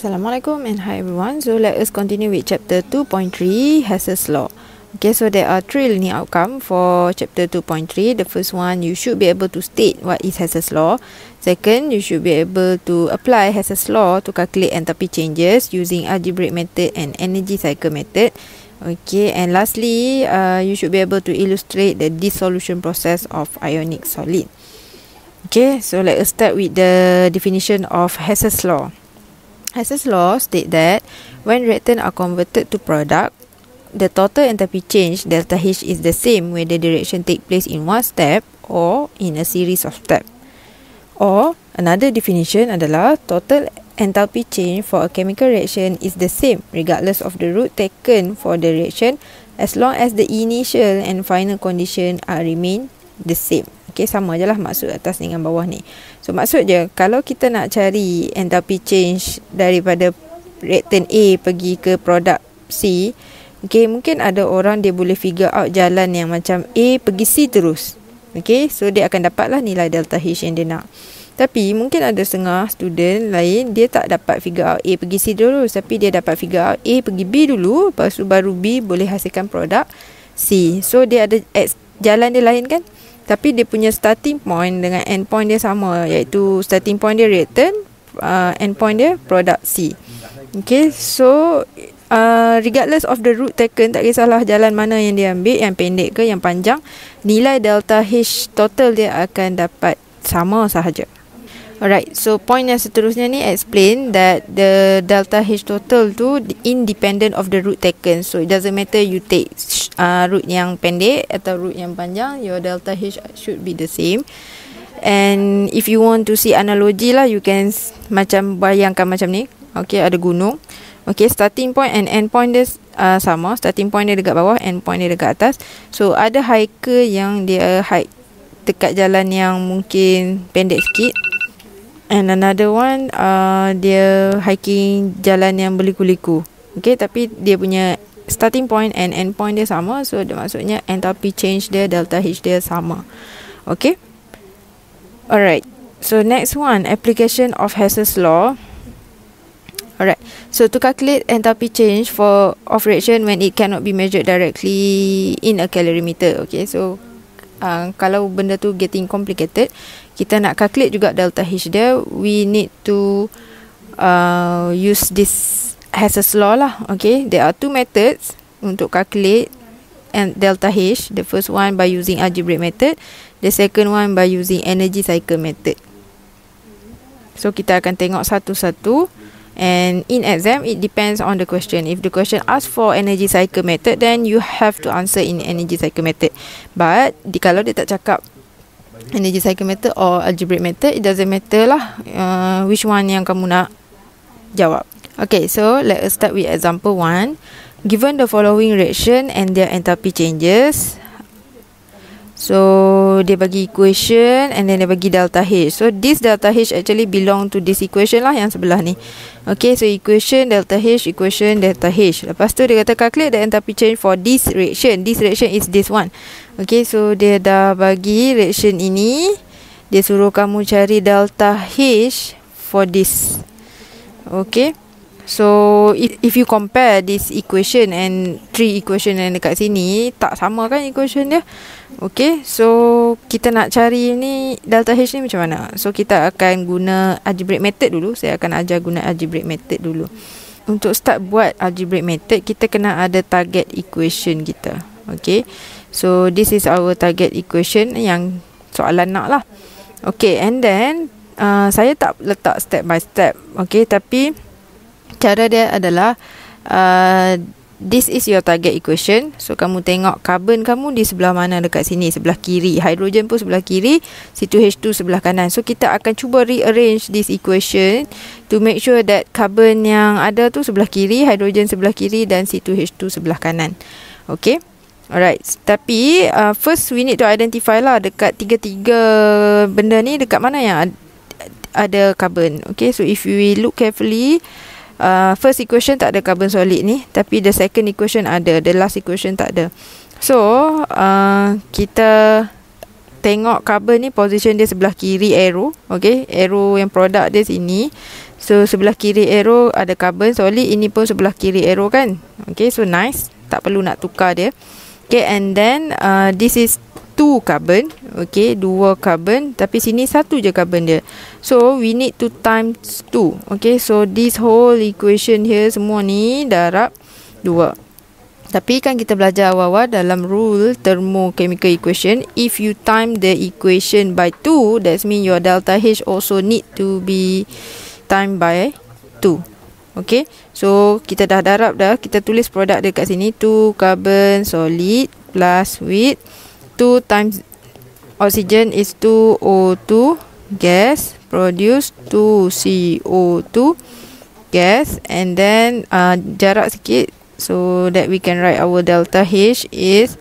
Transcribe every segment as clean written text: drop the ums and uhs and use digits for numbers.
Assalamualaikum and hi everyone. So let us continue with chapter 2.3 Hess's Law. Okay, so there are three learning outcome for chapter 2.3. The first one, you should be able to state what is Hess's Law. Second, you should be able to apply Hess's Law to calculate enthalpy changes using algebraic method and energy cycle method. Okay, and lastly, you should be able to illustrate the dissolution process of ionic solid. Okay, so let us start with the definition of Hess's Law. Hess's Law states that when reactants are converted to product, the total enthalpy change delta H is the same whether the reaction take place in one step or in a series of steps. Or another definition adalah total enthalpy change for a chemical reaction is the same regardless of the route taken for the reaction as long as the initial and final condition are remain the same. Okay, sama je lah maksud atas dengan bawah ni. So maksud je, kalau kita nak cari enthalpy change daripada reaktan A pergi ke produk C, okay, mungkin ada orang dia boleh figure out jalan yang macam A pergi C terus. Okay, so dia akan dapatlah nilai delta H yang dia nak. Tapi mungkin ada setengah student lain, dia tak dapat figure out A pergi C dulu, tapi dia dapat figure out A pergi B dulu, lepas tu baru B boleh hasilkan produk C. So dia ada jalan dia lain kan? Tapi dia punya starting point dengan end point dia sama, iaitu starting point dia reactant, end point dia produk C. Okay, so regardless of the route taken, tak kisahlah jalan mana yang dia ambil, yang pendek ke yang panjang, nilai delta H total dia akan dapat sama sahaja. Alright, so point yang seterusnya ni explain that the delta H total tu independent of the route taken. So it doesn't matter you take route yang pendek atau route yang panjang, your delta H should be the same. And if you want to see analogy lah, you can macam bayangkan macam ni. Okay, ada gunung. Okay, starting point and end point dia sama. Starting point dia dekat bawah, end point dia dekat atas. So ada hiker yang dia hike dekat jalan yang mungkin pendek sikit. And another one, dia hiking jalan yang berliku-liku. Okay, tapi dia punya starting point and end point dia sama. So maksudnya enthalpy change dia, delta H dia sama. Okay. Alright. So next one, application of Hess's Law. Alright. So to calculate enthalpy change of reaction when it cannot be measured directly in a calorimeter. Okay, so kalau benda tu getting complicated, kita nak calculate juga delta H dia, we need to use this Hess's Law lah. Okay, there are two methods untuk calculate and delta H. The first one by using algebraic method, the second one by using energy cycle method. So kita akan tengok satu-satu. And in exam, it depends on the question. If the question asks for energy cycle method, then you have to answer in energy cycle method. But kalau dia tak cakap energy cycle method or algebraic method, it doesn't matter lah which one yang kamu nak jawab. Okay, so let us start with example 1. Given the following reaction and their enthalpy changes. So dia bagi equation and then dia bagi delta H. So this delta H actually belong to this equation lah yang sebelah ni. Okay, so equation delta H, equation delta H. Lepas tu dia kata calculate the enthalpy change for this reaction. This reaction is this one. Okay, so dia dah bagi reaction ini. Dia suruh kamu cari delta H for this. Okay. So if you compare this equation and three equation yang dekat sini, tak sama kan equation dia? Okay, so kita nak cari ni delta H ni macam mana? So kita akan guna algebraic method dulu. Saya akan ajar guna algebraic method dulu. Untuk start buat algebraic method, kita kena ada target equation kita. Okay, so this is our target equation yang soalan nak lah. Okay, and then saya tak letak step by step. Okay, tapi cara dia adalah this is your target equation. So kamu tengok karbon kamu di sebelah mana dekat sini, sebelah kiri. Hidrogen pun sebelah kiri, C2H2 sebelah kanan. So kita akan cuba rearrange this equation to make sure that karbon yang ada tu sebelah kiri, hidrogen sebelah kiri dan C2H2 sebelah kanan. Okay. Alright. Tapi first we need to identify lah dekat tiga-tiga benda ni dekat mana yang ada karbon. Okay. So if we look carefully, first equation tak ada carbon solid ni, tapi the second equation ada, the last equation tak ada. So kita tengok carbon ni position dia sebelah kiri arrow. Okay, arrow yang produk dia sini. So sebelah kiri arrow ada carbon solid, ini pun sebelah kiri arrow kan. Okay, so nice, tak perlu nak tukar dia. Okay, and then this is 2 carbon. Okay, 2 carbon, tapi sini 1 je carbon dia. So we need to times 2. Okay, so this whole equation here semua ni darab 2. Tapi kan kita belajar awal-awal dalam rule thermochemical equation, if you time the equation by 2, that means your delta H also need to be timed by 2. Okay, so kita dah darab dah, kita tulis produk dia kat sini, 2 carbon solid plus with 2 times oxygen is 2 O2 gas produce 2 CO2 gas, and then jarak sikit, so that we can write our delta H is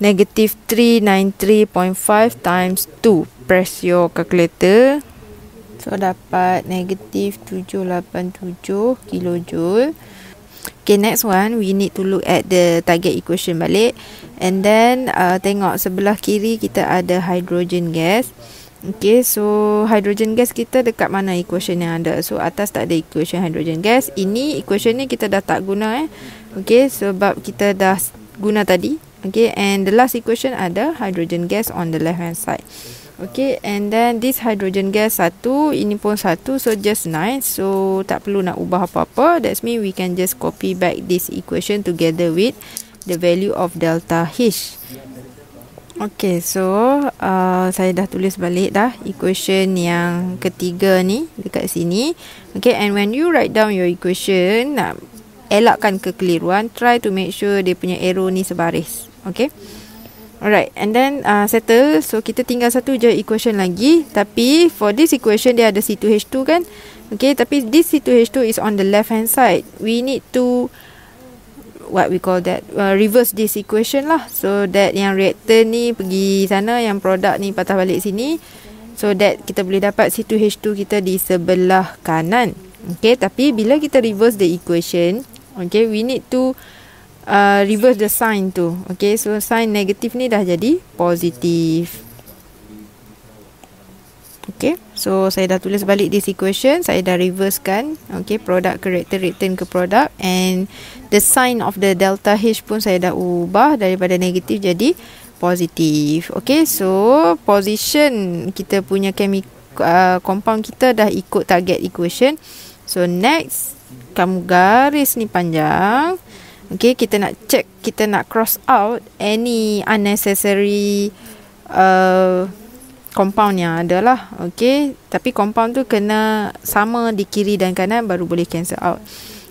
negative 393.5 times 2. Press your calculator. So dapat negative 787 kilojoule. Okay, next one we need to look at the target equation balik, and then tengok sebelah kiri kita ada hydrogen gas. Okay, so hydrogen gas kita dekat mana equation yang ada? So atas tak ada equation hydrogen gas. Ini equation ni kita dah tak guna Okay, sebab kita dah guna tadi. Okay, and the last equation ada hydrogen gas on the left hand side. Okay, and then this hydrogen gas 1, ini pun 1, so just nice. So tak perlu nak ubah apa-apa. That means we can just copy back this equation together with the value of delta H. Okay, so saya dah tulis balik dah equation yang ketiga ni dekat sini. Okay, and when you write down your equation, nak elakkan kekeliruan, try to make sure dia punya arrow ni sebaris. Okay, alright, and then settle. So kita tinggal satu je equation lagi, tapi for this equation dia ada C2H2 kan. Okay, tapi this C2H2 is on the left hand side. We need to what we call that, reverse this equation lah, so that yang reactor ni pergi sana, yang produk ni patah balik sini, so that kita boleh dapat C2H2 kita di sebelah kanan. Okay, tapi bila kita reverse the equation, okay, we need to reverse the sign tu. Okay, so sign negatif ni dah jadi positif. Okay, so saya dah tulis balik this equation, saya dah reverse kan. Okay, produk ke reactor, return ke produk, and the sign of the delta H pun saya dah ubah daripada negatif jadi positif. Okay, so position kita punya compound kita dah ikut target equation. So next, kamu garis ni panjang. Okay, kita nak check, kita nak cross out any unnecessary compound yang ada lah. Okay, tapi compound tu kena sama di kiri dan kanan baru boleh cancel out.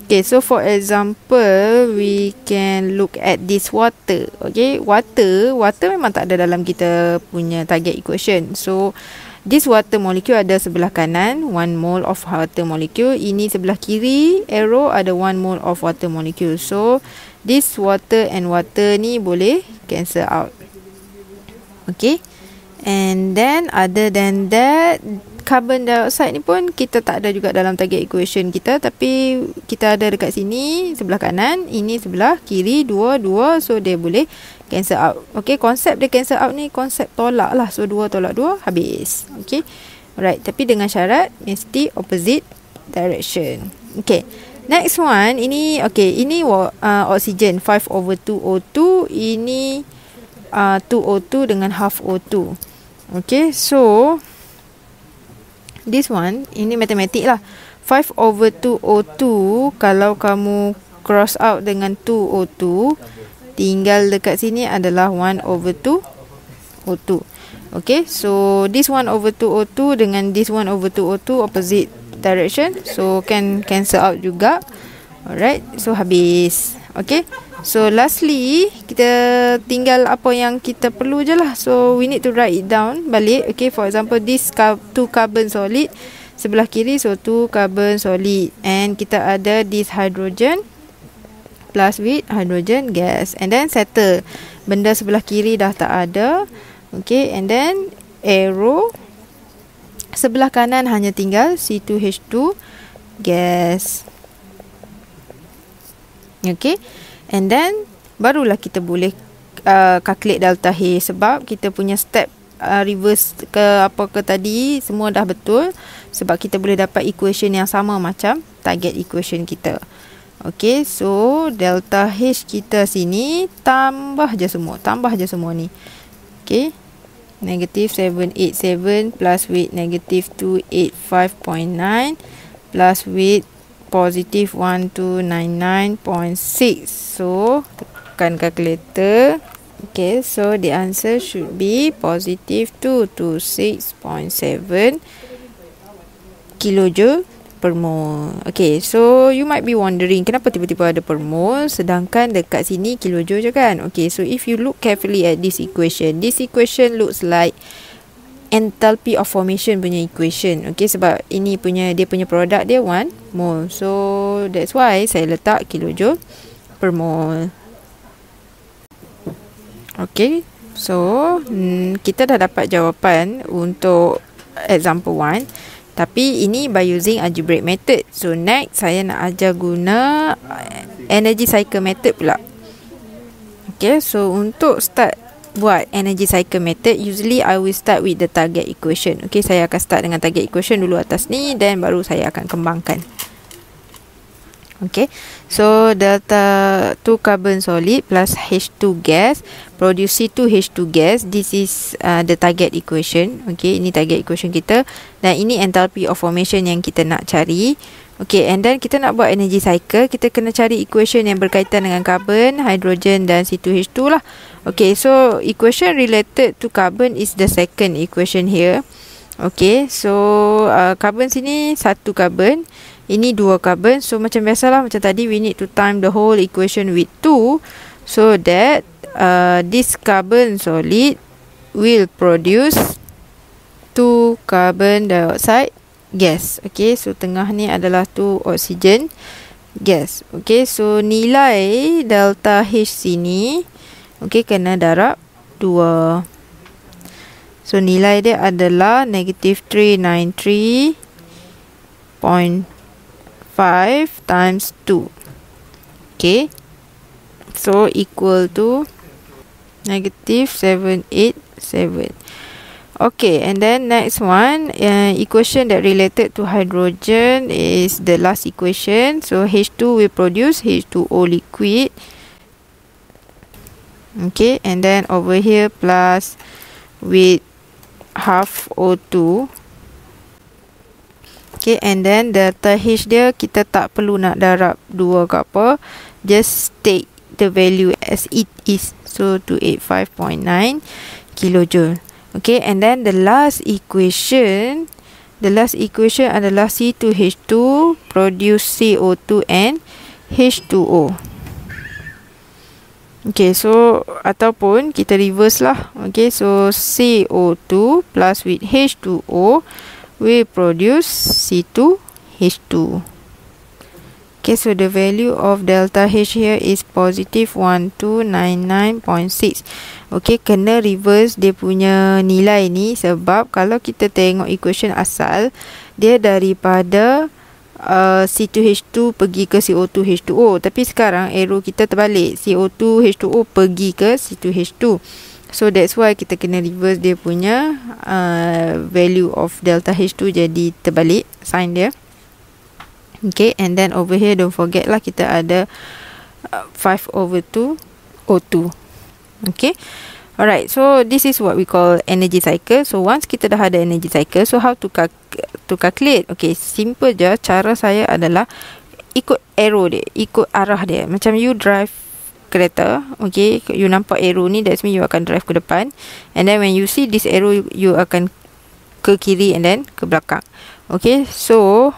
Okay, so for example, we can look at this water. Okay, water memang tak ada dalam kita punya target equation. So this water molecule ada sebelah kanan 1 mole of water molecule, ini sebelah kiri arrow ada 1 mole of water molecule. So this water and water ni boleh cancel out. Okay, and then other than that, carbon dioxide ni pun kita tak ada juga dalam target equation kita, tapi kita ada dekat sini sebelah kanan, ini sebelah kiri, dua, so dia boleh cancel out. Okay, konsep dia cancel out ni konsep tolak lah, so 2 tolak 2 habis. Okay, alright, tapi dengan syarat mesti opposite direction. Okay, next one, ini okay, ini oxygen 5/2 O2, ini 2 O2 dengan half O2. Okay, so this one, ini matematik lah. 5/2 O2, kalau kamu cross out dengan 2 O2, tinggal dekat sini adalah 1/2 O2. Okay, so this 1/2 O2 dengan this 1/2 O2 opposite direction, so can cancel out juga. Alright, so habis. Okay, so lastly kita tinggal apa yang kita perlu je lah. So we need to write it down balik. Okay, for example this 2 carbon solid sebelah kiri, so 2 carbon solid, and kita ada this hydrogen plus with hydrogen gas, and then settle. Benda sebelah kiri dah tak ada. Okay, and then arrow sebelah kanan hanya tinggal C2H2 gas. Okay, and then barulah kita boleh calculate delta H, sebab kita punya step reverse ke apa ke tadi, semua dah betul sebab kita boleh dapat equation yang sama macam target equation kita. Okay, so delta H kita sini tambah je semua ni. Okay, negative 787 plus with negative 285.9 plus with positive 1299.6. So tekan calculator. Okay, so the answer should be positive 226.7 kilojoule per mole. Okay, so you might be wondering kenapa tiba-tiba ada per mole sedangkan dekat sini kilojoule je kan. Okay, so if you look carefully at this equation looks like enthalpy of formation punya equation. Okay, sebab ini dia punya produk dia 1 mole. So that's why saya letak kilojoule per mole. Okay, so kita dah dapat jawapan untuk example 1. Tapi ini by using algebraic method. So next saya nak ajar guna energy cycle method pula. Okay, so untuk start buat energy cycle method, usually I will start with the target equation. Okay, saya akan start dengan target equation dulu atas ni, dan baru saya akan kembangkan. Okay, so delta 2 carbon solid plus H2 gas produce C2H2 gas. This is the target equation. Okay, ini target equation kita, dan ini enthalpy of formation yang kita nak cari. Okay, and then kita nak buat energy cycle, kita kena cari equation yang berkaitan dengan carbon, hydrogen dan C2H2 lah. Okay, so equation related to carbon is the second equation here. Okay, so carbon sini 1 carbon, ini 2 carbon. So macam biasalah, macam tadi, we need to time the whole equation with 2 so that this carbon solid will produce 2 carbon dioxide gas. Okay, so tengah ni adalah 2 oxygen gas. Okay, so nilai delta H sini, okay, kena darab 2. So nilai dia adalah negative 393.5 times 2. Okay, so equal to negative 787. Okay, and then next one, equation that related to hydrogen is the last equation. So H2 will produce H2O liquid. Okay, and then over here plus with half O2. Okay, and then delta H dia kita tak perlu nak darab 2 ke apa, just take the value as it is, so 285.9 kilojoule. Okay, and then the last equation adalah C2H2 produce CO2 and H2O. Okay, so ataupun kita reverse lah. Okay, so CO2 plus with H2O will produce C2H2. Okay, so the value of delta H here is positive 1299.6. Okay, kena reverse dia punya nilai ni, sebab kalau kita tengok equation asal, dia daripada C2H2 pergi ke CO2H2O, tapi sekarang arrow kita terbalik, CO2H2O pergi ke C2H2. So that's why kita kena reverse dia punya value of delta H2 jadi terbalik sign dia. Okay, and then over here don't forget lah, kita ada 5/2 O2. Okay, alright, so this is what we call energy cycle. So once kita dah ada energy cycle, so how to calculate? Okay, simple je. Cara saya adalah ikut arrow dia, ikut arah dia. Macam you drive kereta, okay, you nampak arrow ni, that's mean you akan drive ke depan, and then when you see this arrow, you akan ke kiri and then ke belakang. Okay, so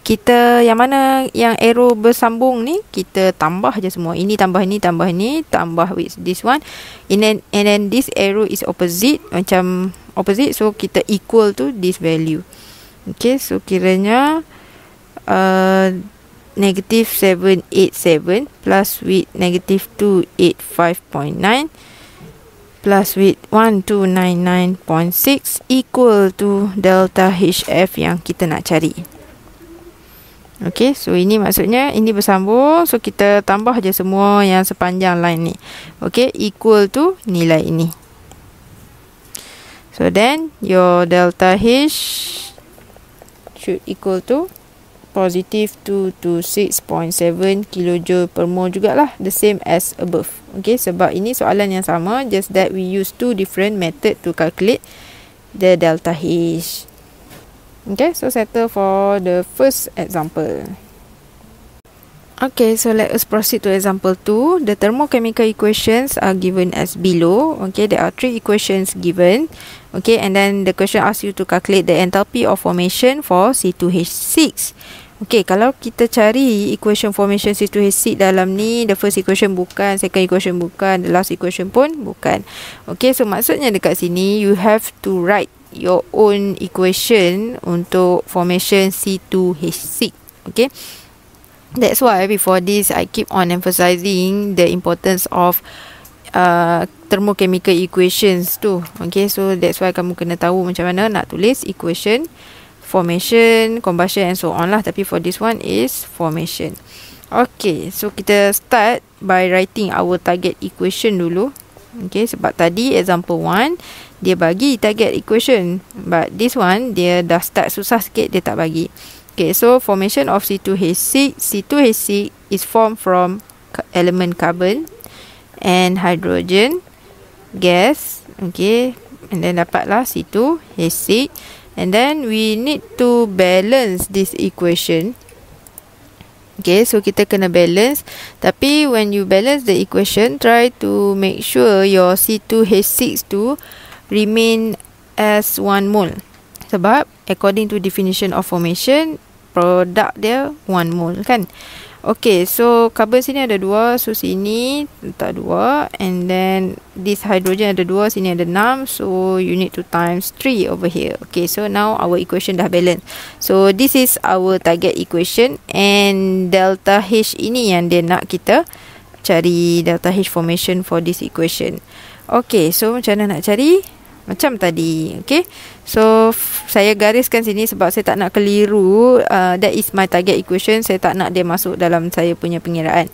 kita yang mana yang arrow bersambung ni, kita tambah je semua. Ini tambah ni, tambah ni, tambah with this one, and then this arrow is opposite, macam opposite, so kita equal to this value. Okay, so kiranya negative 787 plus with negative 285.9 plus with 1299.6 equal to delta HF yang kita nak cari. Okay, so ini maksudnya ini bersambung, so kita tambah je semua yang sepanjang line ni. Okay, equal to nilai ini. So then your delta H should equal to positive 226.7 kilojoule per mole jugalah, the same as above. Okay, sebab ini soalan yang sama, just that we use two different method to calculate the delta H. Okay, so settle for the first example. Okay, so let us proceed to example 2. The thermochemical equations are given as below. Okay, there are 3 equations given. Okay, and then the question asks you to calculate the enthalpy of formation for C2H6. Okay, kalau kita cari equation formation C2H6 dalam ni, the first equation bukan, second equation bukan, the last equation pun bukan. Okay, so maksudnya dekat sini, you have to write your own equation untuk formation C2H6. Okay. That's why before this, I keep on emphasizing the importance of thermochemical equations tu. Okay, so that's why kamu kena tahu macam mana nak tulis equation, formation, combustion and so on lah. Tapi for this one is formation. Okay, so kita start by writing our target equation dulu. Okay, sebab tadi example 1, dia bagi target equation. But this one, dia dah start susah sikit, dia tak bagi. Okay, so formation of C2H6. C2H6 is formed from element carbon and hydrogen gas. Okay, and then dapatlah C2H6. And then we need to balance this equation. Okay, so kita kena balance. Tapi when you balance the equation, try to make sure your C2H6 tu remain as 1 mole. Sebab according to definition of formation, produk dia 1 mole kan. Okay, so carbon sini ada 2, so sini letak 2, and then this hydrogen ada 2, sini ada 6, so you need to times 3 over here. Okay, so now our equation dah balance. So this is our target equation, and delta H ini yang dia nak kita cari delta H formation for this equation. Okay, so macam mana nak cari? Macam tadi. Okay, so saya gariskan sini sebab saya tak nak keliru. That is my target equation. Saya tak nak dia masuk dalam saya punya pengiraan.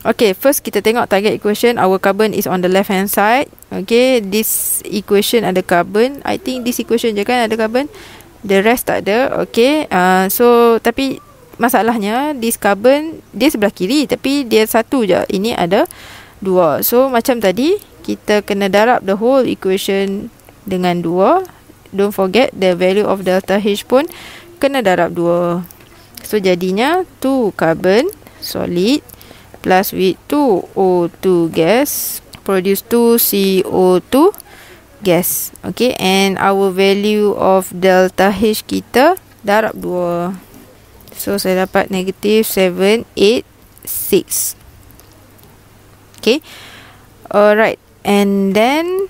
Okay, first kita tengok target equation. Our carbon is on the left hand side. Okay, this equation ada carbon. I think this equation je kan ada carbon, the rest tak ada. Okay, so tapi masalahnya this carbon dia sebelah kiri, tapi dia satu je. Ini ada 2. So macam tadi, kita kena darab the whole equation dengan 2. Don't forget the value of delta H pun kena darab 2. So jadinya 2 carbon solid plus with 2 O2 gas produce 2 CO2 gas. Okay, and our value of delta H kita darab 2. So saya dapat negative 786. Okay, alright, and then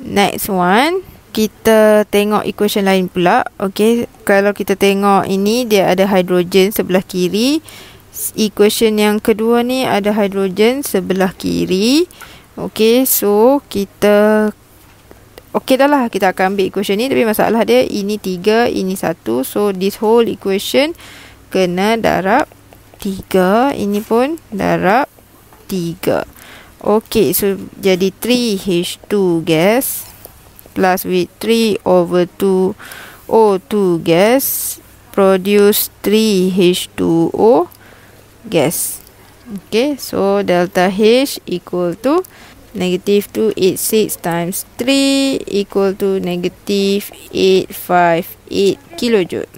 next one, kita tengok equation lain pula. Okay, kalau kita tengok ini, dia ada hydrogen sebelah kiri. Equation yang kedua ni ada hydrogen sebelah kiri. Okay, so kita okay dah lah, kita akan ambil equation ni. Tapi masalah dia, ini 3, ini 1. So this whole equation kena darab 3. Ini pun darab 3. Okay, so jadi 3H2 gas plus with 3 over 2 O2 gas produce 3H2O gas. Okay, so delta H equal to negative 286 times 3 equal to negative 858 kilojoule.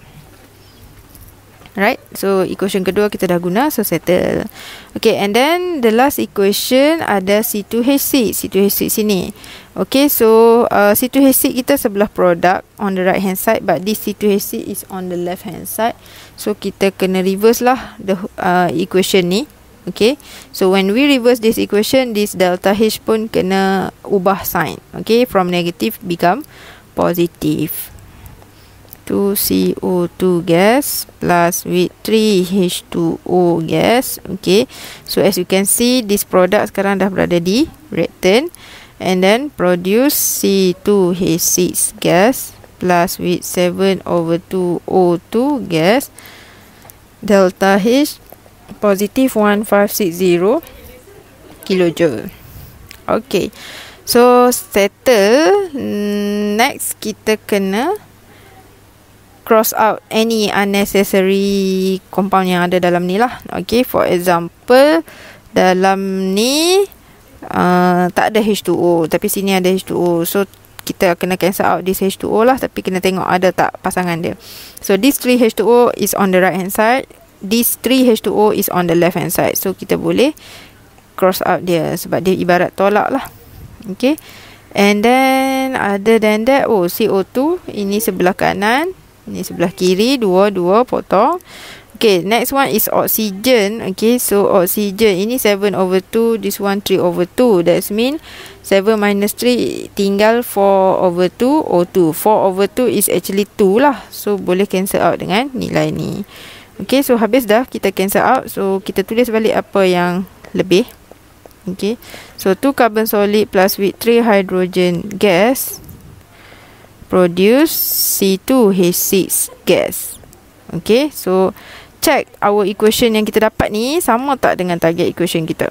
Right, so equation kedua kita dah guna, so settle. Okay, and then the last equation ada C2H6. C2H6 sini. Okay, so C2H6 kita sebelah produk on the right hand side, but this C2H6 is on the left hand side. So kita kena reverse lah the equation ni. Okay, so when we reverse this equation, this delta H pun kena ubah sign. Okay, from negative become positive. 2 CO2 gas plus with 3 H2O gas. Okay, so as you can see, this product sekarang dah berada di red turn, and then produce C2H6 gas plus with 7 over 2 O2 gas. Delta H positive 1560 kilojoule. Okay, So settle. Next kita kena cross out any unnecessary compound yang ada dalam ni lah. Okay, for example dalam ni tak ada H2O, tapi sini ada H2O. So kita kena cancel out this H2O lah, tapi kena tengok ada tak pasangan dia. So this 3 H2O is on the right hand side, this 3 H2O is on the left hand side. So kita boleh cross out dia sebab dia ibarat tolak lah. Okay, and then other than that, CO2 ini sebelah kanan, ini sebelah kiri, dua potong. Okay, next one is oxygen. Okay, so oxygen ini 7/2, this one 3/2. That means 7 minus 3 tinggal 4/2 O2. 4/2 is actually 2 lah. So boleh cancel out dengan nilai ni. Okay, so habis dah kita cancel out. So kita tulis balik apa yang lebih. Okay, so 2 carbon solid plus with 3 hydrogen gas produce C2H6 gas. Okay, so check our equation yang kita dapat ni sama tak dengan target equation kita.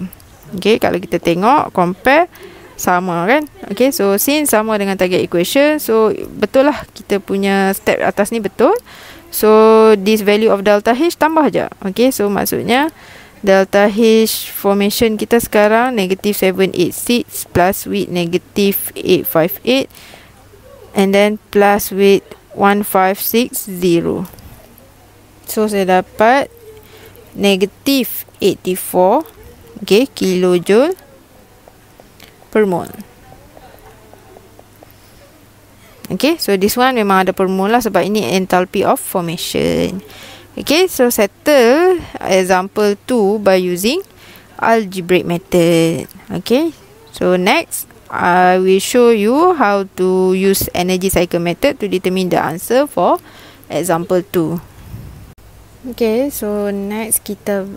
Okay, kalau kita tengok compare, sama kan. Okay, so since sama dengan target equation, so betul lah kita punya step atas ni betul. So this value of delta H tambah je. Okay, so maksudnya delta H formation kita sekarang negative 786 plus with negative 858 and then plus with 1560. So saya dapat negative 84 kilojoule per mole. Okay, so this one memang ada per mole lah sebab ini enthalpy of formation. Okay, so settle example 2 by using algebraic method. Okay, so next I will show you how to use energy cycle method to determine the answer for example 2. Okay, so next kita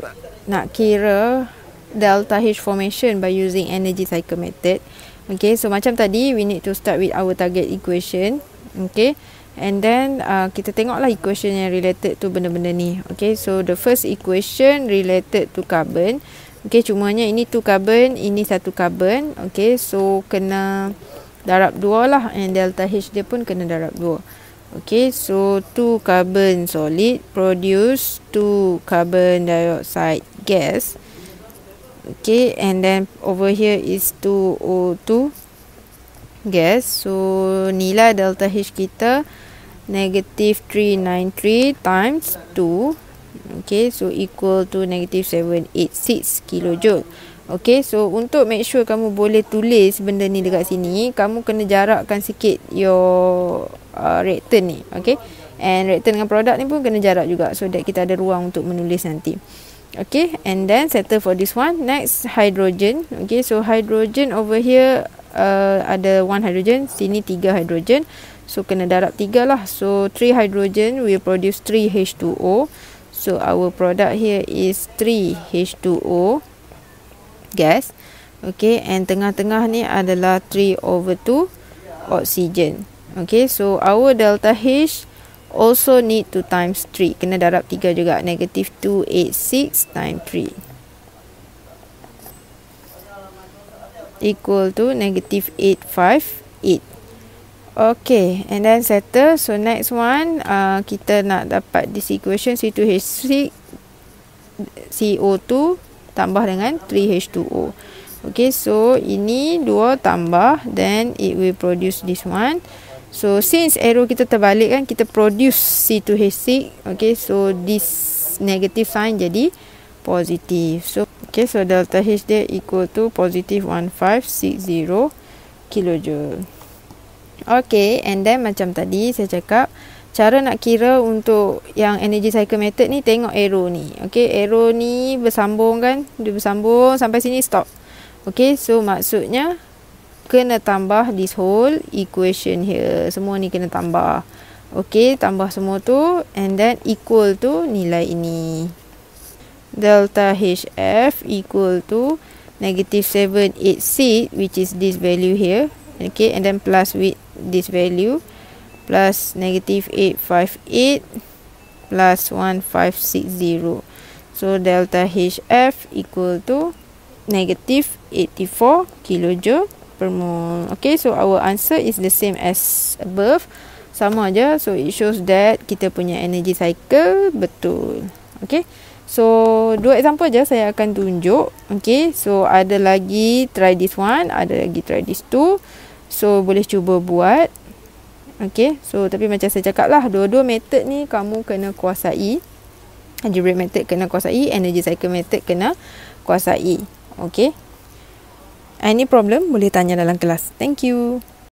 nak kira delta H formation by using energy cycle method. Okay, so macam tadi we need to start with our target equation. Okay, and then kita tengoklah equation yang related to benda-benda ni. Okay, so the first equation related to carbon. Okay, cumanya ini 2 carbon, ini 1 carbon. Okay, so kena darab 2 lah, and delta H dia pun kena darab 2. Okay, so 2 carbon solid produce 2 carbon dioxide gas. Okay, and then over here is 2O2 gas. So nilai delta H kita negative 393 times 2. Okay, so equal to negative 786 kilojoule. Okay, so untuk make sure kamu boleh tulis benda ni dekat sini, kamu kena jarakkan sikit your reactant ni. Okay, and reactant dengan produk ni pun kena jarak juga, so that kita ada ruang untuk menulis nanti. Okay, and then settle for this one. Next, hydrogen. Okay, so hydrogen over here ada 1 hydrogen, sini 3 hydrogen, so kena darab 3 lah. So 3 hydrogen will produce 3 H2O. So our product here is 3 H2O gas. Okay, and tengah-tengah ni adalah 3/2 oxygen. Okay, so our delta H also need to times 3. Kena darab 3 juga. Negative 286 times 3 equal to negative 858. Okay, and then settle. So next one, kita nak dapat this equation C2H6 CO2 tambah dengan 3H2O. Okay, so ini 2 tambah, then it will produce this one. So since arrow kita terbalik kan, kita produce C2H6. Okay, so this negative sign jadi positive. So okay, so delta H dia equal to positive 1560 kilojoule. Okay, and then macam tadi saya cakap, cara nak kira untuk yang energy cycle method ni, tengok arrow ni. Okay, arrow ni bersambung kan, dia bersambung sampai sini stop. Okay, so maksudnya kena tambah this whole equation here. Semua ni kena tambah. Okay, tambah semua tu, and then equal to nilai ini. Delta HF equal to negative 786, which is this value here. Okay, and then plus with this value, plus negative 858 plus 1560. So delta HF equal to negative 84 kilojoule per mole. Okay, so our answer is the same as above. Sama aja. So it shows that kita punya energy cycle betul. Okay, so 2 example je saya akan tunjuk. Okay, so ada lagi try this one, ada lagi try this two. So boleh cuba buat. Okay, so tapi macam saya cakap lah, dua-dua method ni kamu kena kuasai. Algebraic method kena kuasai, energy cycle method kena kuasai. Okay, any problem boleh tanya dalam kelas. Thank you.